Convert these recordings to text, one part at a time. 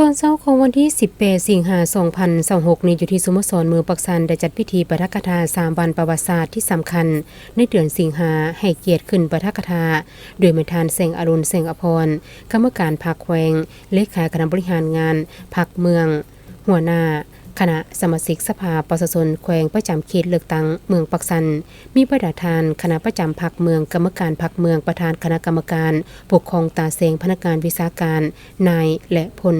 ตอนเช้าของวันที่18สิงหาคม2026นี้อยู่ที่สโมสรเมืองปักสันได้จัดพิธีปาฐกถา3วันประวัติศาสตร์ที่สำคัญในเดือนสิงหาให้เกียรติขึ้นปาฐกถาโดยแม่ทานแสงอรุณแสงอภรณ์กรรมการพรรคแขวงเลขาคณะบริหารงานพรรคเมืองหัวหน้าคณะสมาชิกสภาประชาชนแขวงประจำเขตเลือกตั้งเมืองปักสันมีประธานคณะประจำพรรคเมืองกรรมการพรรคเมืองประธานคณะกรรมการปกครองตาเสงพนักงานวิชาการนายและพล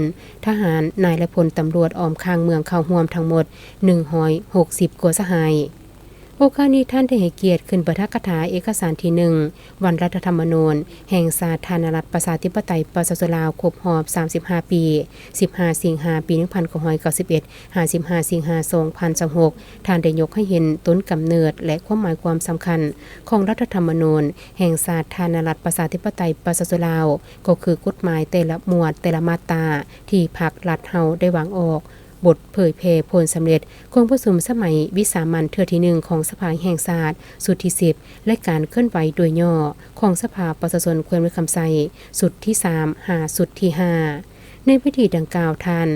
ทหารนายและพลตำรวจอ้อมข้างเมืองเข้าร่วมทั้งหมด160กว่าสหายโอกาสนี้ท่านได้ให้เกียรติขึ้นปาฐกถาเอกสารที่1วันรัฐธรรมนูญแห่งสาธารณรัฐประชาธิปไตยประชาชนลาวครบรอบ35ปี15สิงหาคมปี1991 55สิงหาคม2026ท่านได้ยกให้เห็นต้นกำเนิดและความหมายความสำคัญของรัฐธรรมนูญแห่งสาธารณรัฐประชาธิปไตยประชาชนลาวก็คือกฎหมายแต่ละหมวดแต่ละมาตราที่พรรครัฐเฮาได้วางออกบทเผยแพร่ผลสำเร็จของประชุมสมัยวิสามัญเทื่อที่1ของสภาแห่งชาติสุดที่10และการเคลื่อนไหวโดยย่อของสภาประชาชนแขวงเมืองคำไซสุดที่3หาสุดที่5ในพิธีดังกล่าวท่าน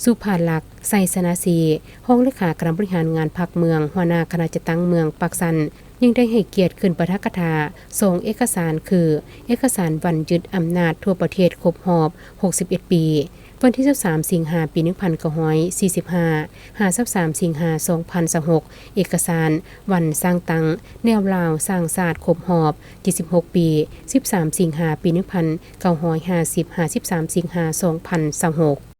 สุภาลักษณ์ไสสนาสีห้องเลขาคณะบริหารงานพรรคเมืองหัวหน้าคณะจัดตั้งเมืองปักสันยังได้ให้เกียรติขึ้นปาฐกถาส่งเอกสารคือเอกสารวันยึดอำนาจทั่วประเทศครบรอบ61ปีวันที่13สิงหาคมปี1945 23สิงหาคม2026เอกสารวันสร้างตั้งแนวลาวสร้างศาสตร์ครบรอบ76ปี13สิงหาคมปี1950 53สิงหาคม2026